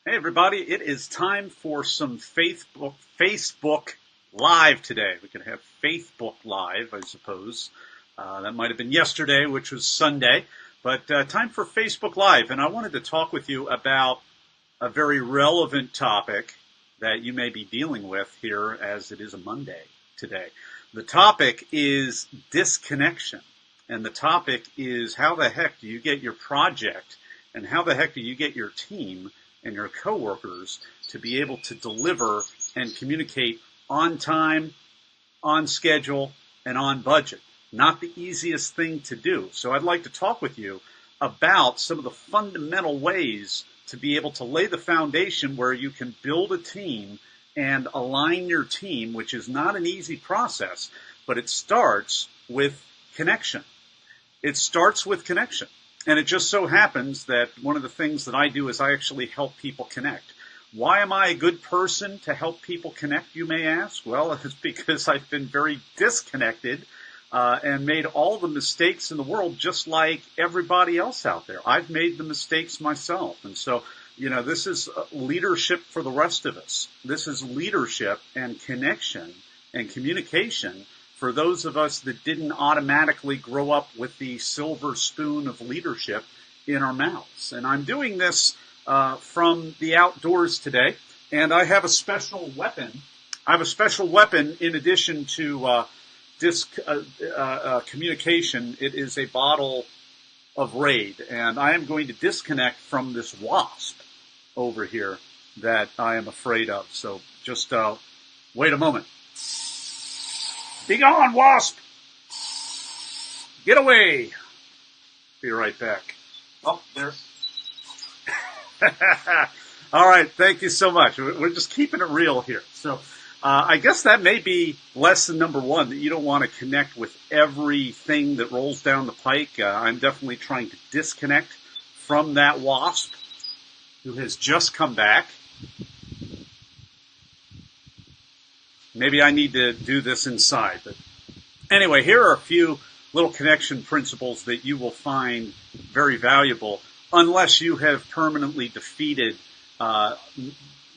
Hey everybody, it is time for some Facebook Live today. We can have Facebook Live, I suppose. That might have been yesterday, which was Sunday, but time for Facebook Live. And I wanted to talk with you about a very relevant topic that you may be dealing with here as it is a Monday today. The topic is disconnection. And the topic is how the heck do you get your project and how the heck do you get your team and your coworkers to be able to deliver and communicate on time, on schedule, and on budget. Not the easiest thing to do. So I'd like to talk with you about some of the fundamental ways to be able to lay the foundation where you can build a team and align your team, which is not an easy process, but it starts with connection. It starts with connection. And it just so happens that one of the things that I do is I actually help people connect. Why am I a good person to help people connect, you may ask? Well, it's because I've been very disconnected and made all the mistakes in the world just like everybody else out there. I've made the mistakes myself. And so, this is leadership for the rest of us. This is leadership and connection and communication for those of us that didn't automatically grow up with the silver spoon of leadership in our mouths. And I'm doing this from the outdoors today, and I have a special weapon. I have a special weapon in addition to communication. It is a bottle of Raid, and I am going to disconnect from this wasp over here that I am afraid of. So just wait a moment. Be gone, wasp! Get away! Be right back. Oh, there. All right, thank you so much. We're just keeping it real here. So I guess that may be lesson number one, that you don't want to connect with everything that rolls down the pike. I'm definitely trying to disconnect from that wasp who has just come back. Maybe I need to do this inside. But anyway, here are a few little connection principles that you will find very valuable unless you have permanently defeated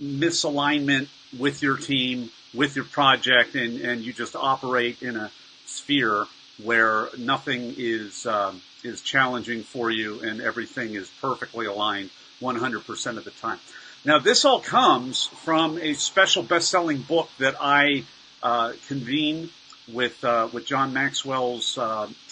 misalignment with your team, with your project, and you just operate in a sphere where nothing is challenging for you and everything is perfectly aligned 100% of the time. Now, this all comes from a special best-selling book that I convene with John Maxwell's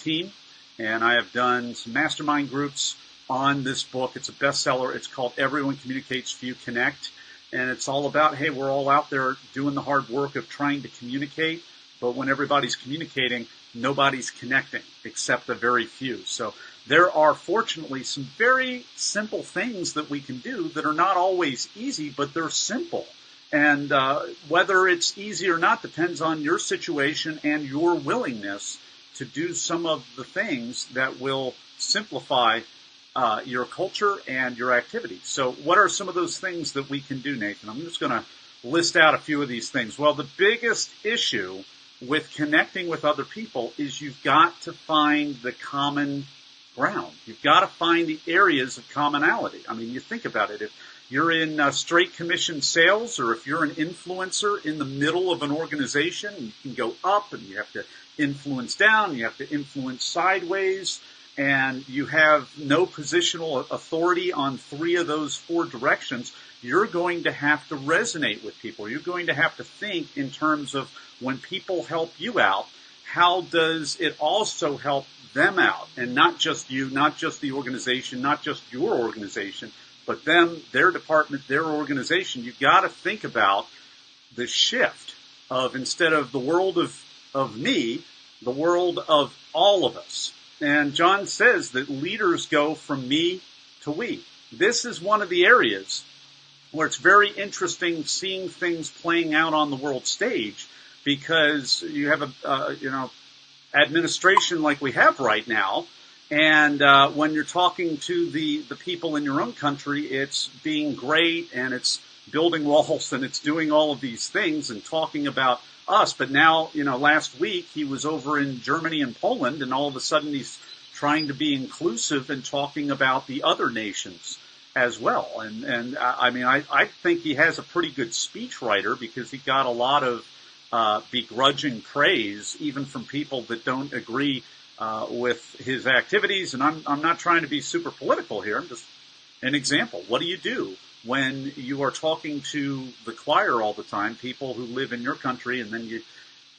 team, and I have done some mastermind groups on this book. It's a bestseller. It's called Everyone Communicates, Few Connect, and it's all about, hey, we're all out there doing the hard work of trying to communicate, but when everybody's communicating, nobody's connecting except the very few. So there are, fortunately, some very simple things that we can do that are not always easy, but they're simple. And whether it's easy or not depends on your situation and your willingness to do some of the things that will simplify your culture and your activities. So what are some of those things that we can do, Nathan? I'm just going to list out a few of these things. Well, the biggest issue with connecting with other people is you've got to find the common ground. You've got to find the areas of commonality. I mean, you think about it. If you're in straight commission sales, or if you're an influencer in the middle of an organization, you can go up and you have to influence down, you have to influence sideways, and you have no positional authority on three of those four directions, you're going to have to resonate with people. You're going to have to think in terms of when people help you out, how does it also help them out? And not just you, not just the organization, not just your organization, but them, their department, their organization. You've got to think about the shift of, instead of the world of me, the world of all of us. And John says that leaders go from me to we. This is one of the areas where it's very interesting seeing things playing out on the world stage, because you have administration like we have right now, and when you're talking to the people in your own country, it's being great and it's building walls and it's doing all of these things and talking about us. But now, last week he was over in Germany and Poland, and all of a sudden he's trying to be inclusive and talking about the other nations as well. And I mean, I think he has a pretty good speechwriter because he got a lot of begrudging praise, even from people that don't agree with his activities. And I'm not trying to be super political here. I'm just an example. What do you do when you are talking to the choir all the time, people who live in your country, and then you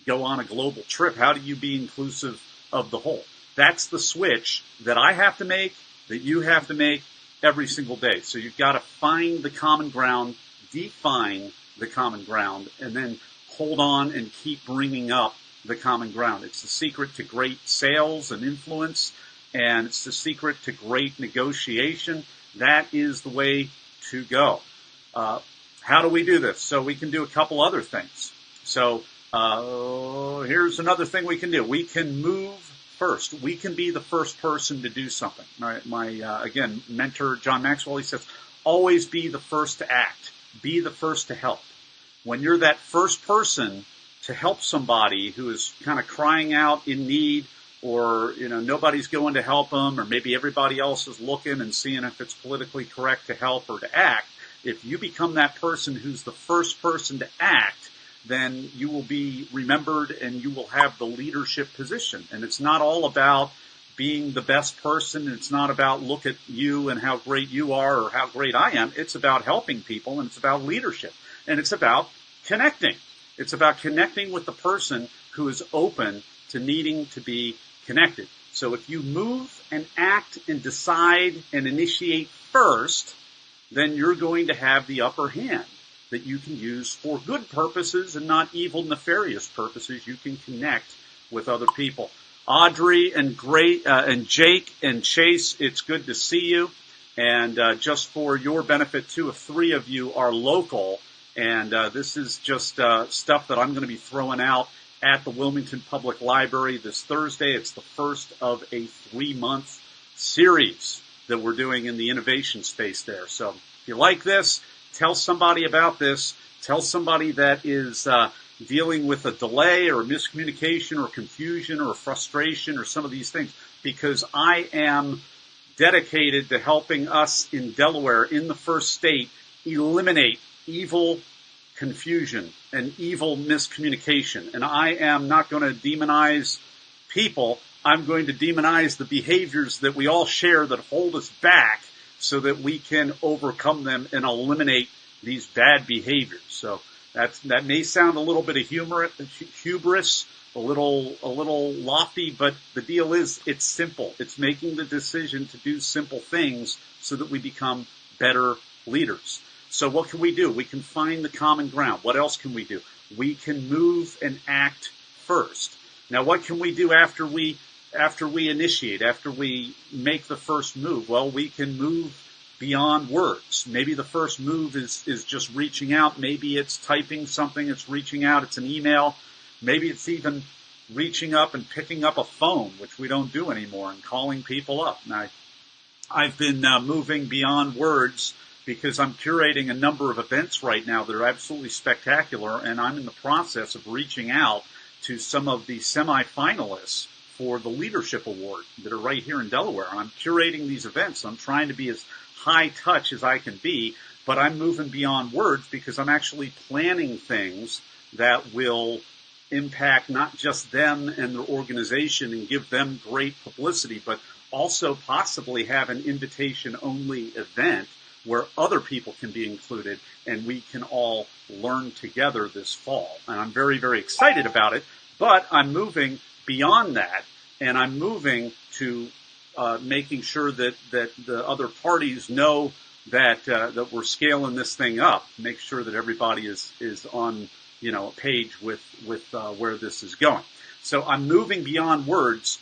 go on a global trip? How do you be inclusive of the whole? That's the switch that I have to make, that you have to make every single day. So you've got to find the common ground, define the common ground, and then hold on and keep bringing up the common ground. It's the secret to great sales and influence, and it's the secret to great negotiation. That is the way to go. How do we do this? So we can do a couple other things. So here's another thing we can do. We can move first. We can be the first person to do something. My again, mentor John Maxwell, he says, always be the first to act. Be the first to help. When you're that first person to help somebody who is kind of crying out in need, or nobody's going to help them, or maybe everybody else is looking and seeing if it's politically correct to help or to act, if you become that person who's the first person to act, then you will be remembered and you will have the leadership position. And it's not all about being the best person. It's not about look at you and how great you are or how great I am. It's about helping people, and it's about leadership. And it's about connecting. It's about connecting with the person who is open to needing to be connected. So if you move and act and decide and initiate first, then you're going to have the upper hand that you can use for good purposes and not evil, nefarious purposes. You can connect with other people. Audrey and Jake and Chase, it's good to see you. And just for your benefit, 2 of 3 of you are local. And this is just stuff that I'm going to be throwing out at the Wilmington Public Library this Thursday. It's the first of a 3-month series that we're doing in the innovation space there. So if you like this, tell somebody about this. Tell somebody that is dealing with a delay or a miscommunication or confusion or frustration or some of these things, because I am dedicated to helping us in Delaware, in the first state, eliminate evil confusion and evil miscommunication. And I am not going to demonize people. I'm going to demonize the behaviors that we all share that hold us back so that we can overcome them and eliminate these bad behaviors. So that may sound a little bit of hubris, a little lofty, but the deal is it's simple. It's making the decision to do simple things so that we become better leaders. So what can we do? We can find the common ground. What else can we do? We can move and act first. Now, what can we do after we initiate, after we make the first move? Well, we can move beyond words. Maybe the first move is just reaching out. Maybe it's typing something. It's reaching out. It's an email. Maybe it's even reaching up and picking up a phone, which we don't do anymore, and calling people up. Now, I've been moving beyond words because I'm curating a number of events right now that are absolutely spectacular, and I'm in the process of reaching out to some of the semifinalists for the Leadership Award that are right here in Delaware. I'm curating these events. I'm trying to be as high touch as I can be, but I'm moving beyond words because I'm actually planning things that will impact not just them and their organization and give them great publicity, but also possibly have an invitation-only event where other people can be included and we can all learn together this fall. And I'm very, very excited about it, but I'm moving beyond that, and I'm moving to making sure that the other parties know that we're scaling this thing up. Make sure that everybody is on a page with where this is going. So I'm moving beyond words,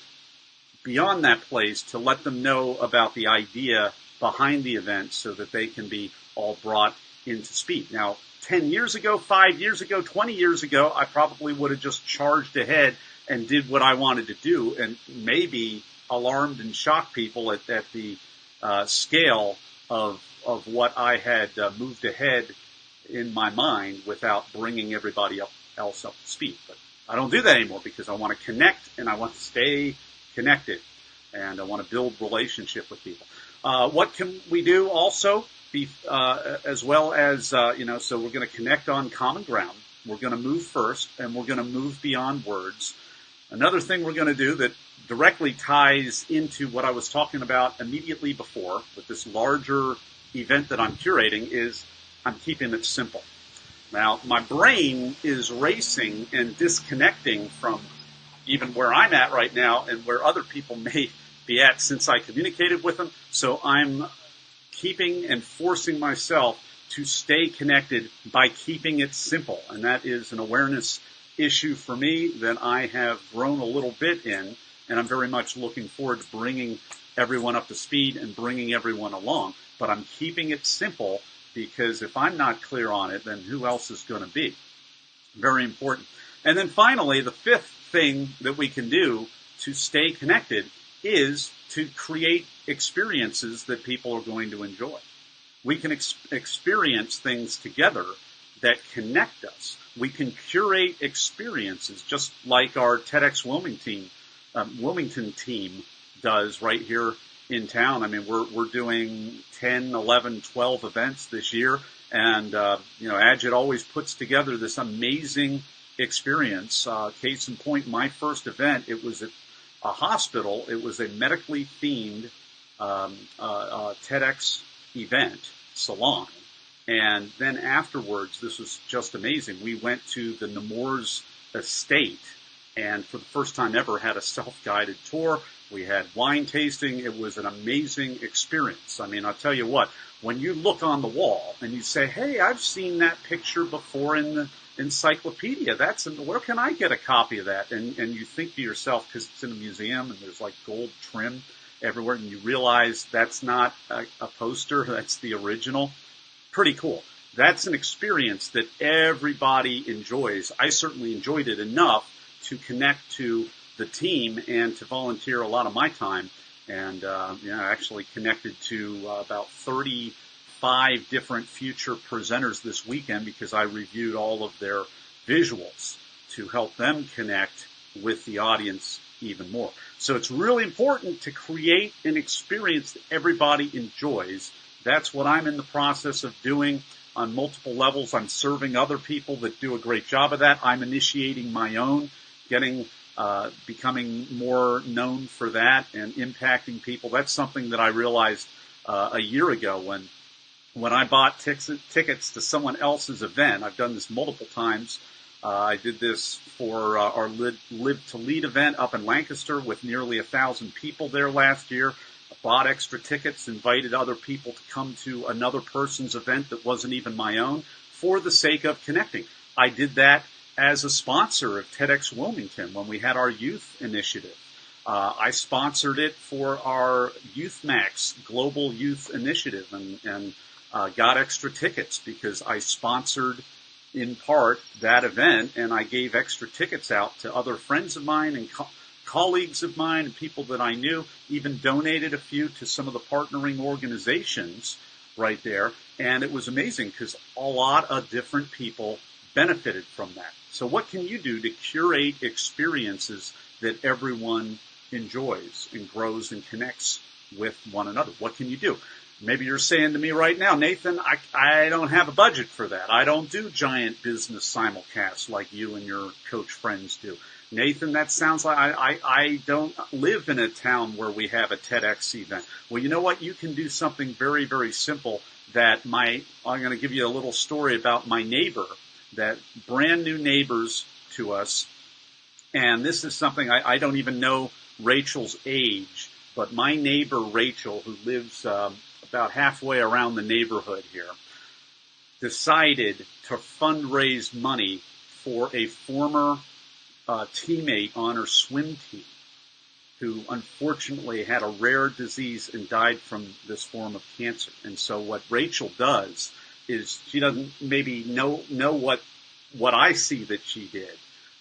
beyond that place, to let them know about the idea behind the event so that they can be all brought into speed. Now, 10 years ago, 5 years ago, 20 years ago, I probably would have just charged ahead and did what I wanted to do, and maybe alarmed and shocked people at the scale of what I had moved ahead in my mind without bringing everybody else up to speed. But I don't do that anymore because I want to connect and I want to stay connected and I want to build relationship with people. What can we do also? As well as, so we're going to connect on common ground. We're going to move first, and we're going to move beyond words. Another thing we're going to do that directly ties into what I was talking about immediately before with this larger event that I'm curating is I'm keeping it simple. Now, my brain is racing and disconnecting from even where I'm at right now and where other people may be at since I communicated with them. So I'm keeping and forcing myself to stay connected by keeping it simple. And that is an awareness issue for me that I have grown a little bit in. And I'm very much looking forward to bringing everyone up to speed and bringing everyone along. But I'm keeping it simple because if I'm not clear on it, then who else is going to be? Very important. And then finally, the fifth thing that we can do to stay connected is to create experiences that people are going to enjoy. We can experience things together that connect us. We can curate experiences just like our TEDx Wilmington team does right here in town. I mean, we're doing 10, 11, 12 events this year. And, Agit always puts together this amazing experience. Case in point, my first event, it was at a hospital. It was a medically themed TEDx event salon. And then afterwards, this was just amazing. We went to the Nemours estate and for the first time ever had a self-guided tour. We had wine tasting. It was an amazing experience. I mean, I'll tell you what, when you look on the wall and you say, hey, I've seen that picture before in the encyclopedia. Where can I get a copy of that? And you think to yourself, because it's in a museum and there's like gold trim everywhere, and you realize that's not a poster, that's the original. Pretty cool. That's an experience that everybody enjoys. I certainly enjoyed it enough to connect to the team and to volunteer a lot of my time. And, actually connected to about 35 different future presenters this weekend because I reviewed all of their visuals to help them connect with the audience even more. So it's really important to create an experience that everybody enjoys. That's what I'm in the process of doing on multiple levels. I'm serving other people that do a great job of that. I'm initiating my own, becoming more known for that and impacting people. That's something that I realized a year ago when I bought tickets to someone else's event. I've done this multiple times. I did this for our Live to Lead event up in Lancaster with nearly 1,000 people there last year. I bought extra tickets, invited other people to come to another person's event that wasn't even my own for the sake of connecting. I did that as a sponsor of TEDx Wilmington when we had our youth initiative. I sponsored it for our Youth Max Global Youth Initiative and got extra tickets because I sponsored in part that event, and I gave extra tickets out to other friends of mine and colleagues of mine and people that I knew, even donated a few to some of the partnering organizations right there. And it was amazing because a lot of different people benefited from that. So what can you do to curate experiences that everyone enjoys and grows and connects with one another? What can you do? Maybe you're saying to me right now, Nathan, I don't have a budget for that. I don't do giant business simulcasts like you and your coach friends do. Nathan, that sounds like I don't live in a town where we have a TEDx event. Well, you know what? You can do something very, very simple that I'm going to give you a little story about my neighbor, that brand new neighbors to us. And this is something I don't even know Rachel's age, but my neighbor Rachel, who lives about halfway around the neighborhood here, decided to fundraise money for a former teammate on her swim team who unfortunately had a rare disease and died from this form of cancer. And so what Rachel does is she doesn't maybe know what I see that she did,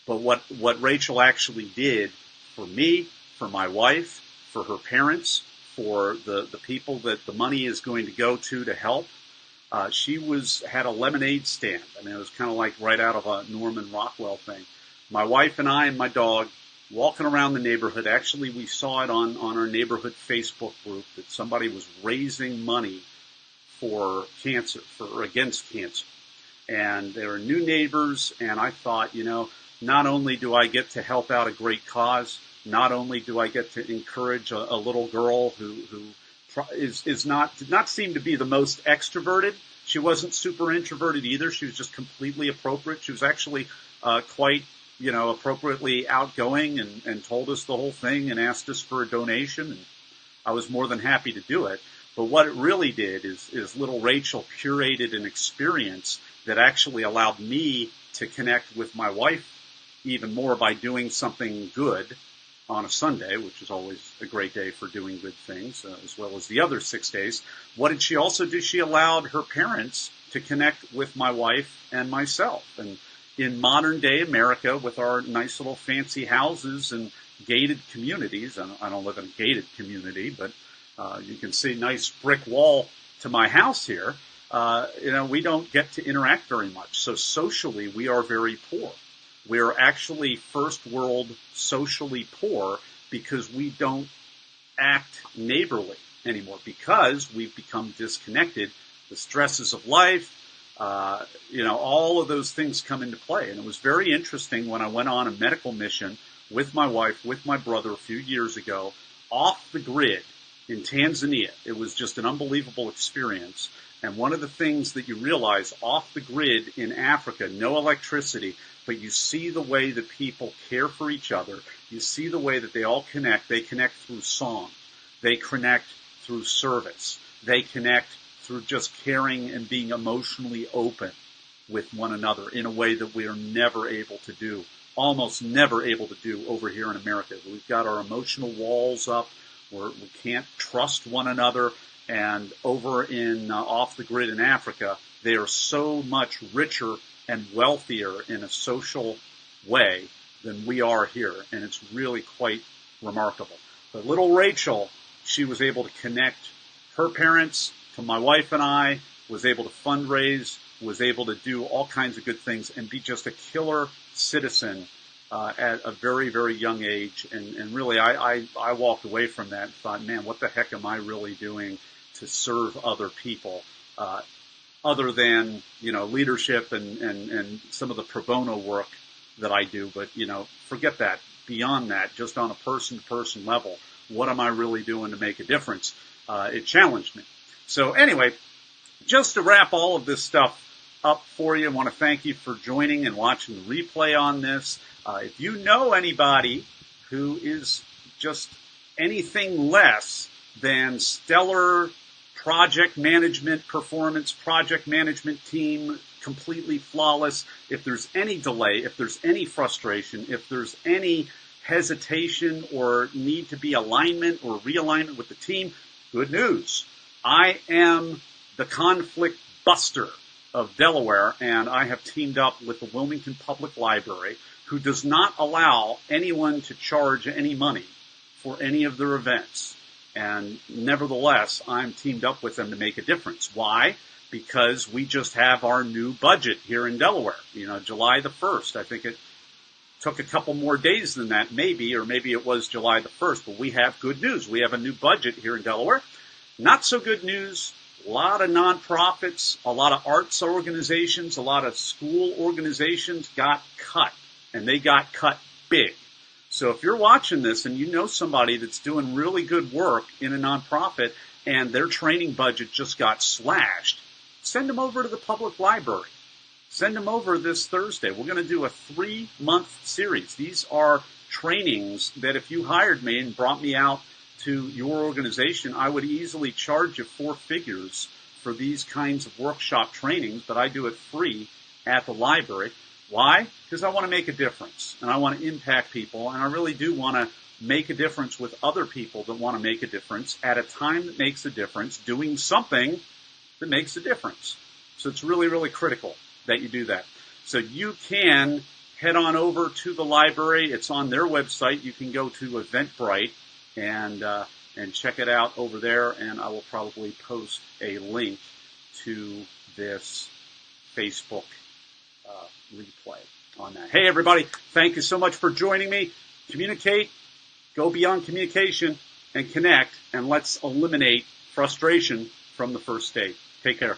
but what Rachel actually did for me, for my wife, for her parents, for the people that the money is going to go to help. She had a lemonade stand. I mean, it was kind of like right out of a Norman Rockwell thing. My wife and I and my dog walking around the neighborhood. Actually, we saw it on our neighborhood Facebook group that somebody was raising money for cancer, against cancer. And they were new neighbors, and I thought, not only do I get to help out a great cause, not only do I get to encourage a little girl who did not seem to be the most extroverted. She wasn't super introverted either. She was just completely appropriate. She was actually quite, appropriately outgoing and told us the whole thing and asked us for a donation. And I was more than happy to do it. But what it really did is little Rachel curated an experience that actually allowed me to connect with my wife even more by doing something good on a Sunday, which is always a great day for doing good things, as well as the other 6 days. What did she also do? She allowed her parents to connect with my wife and myself. And in modern day America, with our nice little fancy houses and gated communities, I don't live in a gated community, but you can see nice brick wall to my house here. We don't get to interact very much. So socially, we are very poor. We are actually first world socially poor because we don't act neighborly anymore, because we've become disconnected. The stresses of life, all of those things come into play. And it was very interesting when I went on a medical mission with my wife, with my brother a few years ago, off the grid in Tanzania. It was just an unbelievable experience. And one of the things that you realize off the grid in Africa, no electricity, but you see the way that people care for each other. You see the way that they all connect. They connect through song. They connect through service. They connect through just caring and being emotionally open with one another in a way that we are never able to do, almost never able to do over here in America. We've got our emotional walls up. We can't trust one another. And over in off the grid in Africa, they are so much richer and wealthier in a social way than we are here. And it's really quite remarkable. But little Rachel, she was able to connect her parents to my wife and I, was able to fundraise, was able to do all kinds of good things and be just a killer citizen at a very, very young age. And really, I walked away from that and thought, man, what the heck am I really doing to serve other people, other than, leadership and some of the pro bono work that I do. But, forget that. Beyond that, just on a person-to-person level, what am I really doing to make a difference? It challenged me. So anyway, just to wrap all of this stuff up for you, I want to thank you for joining and watching the replay on this. If you know anybody who is just anything less than stellar project management performance, project management team, completely flawless, if there's any delay, if there's any frustration, if there's any hesitation or need to be alignment or realignment with the team, good news. I am the conflict buster of Delaware, and I have teamed up with the Wilmington Public Library, who does not allow anyone to charge any money for any of their events. And nevertheless, I'm teamed up with them to make a difference. Why? Because we just have our new budget here in Delaware. July the 1st. I think it took a couple more days than that, maybe, or maybe it was July the 1st. But we have good news. We have a new budget here in Delaware. Not so good news. A lot of nonprofits, a lot of arts organizations, a lot of school organizations got cut. And they got cut big. So if you're watching this and you know somebody that's doing really good work in a nonprofit and their training budget just got slashed, send them over to the public library. Send them over this Thursday. We're going to do a 3-month series. These are trainings that if you hired me and brought me out to your organization, I would easily charge you 4 figures for these kinds of workshop trainings, but I do it free at the library. Why? Because I want to make a difference, and I want to impact people, and I really do want to make a difference with other people that want to make a difference at a time that makes a difference, doing something that makes a difference. So it's really, really critical that you do that. So you can head on over to the library. It's on their website. You can go to Eventbrite and check it out over there, and I will probably post a link to this Facebook replay on that. Hey, everybody, thank you so much for joining me. communicate, go beyond communication, and connect, and let's eliminate frustration from the first date. Take care.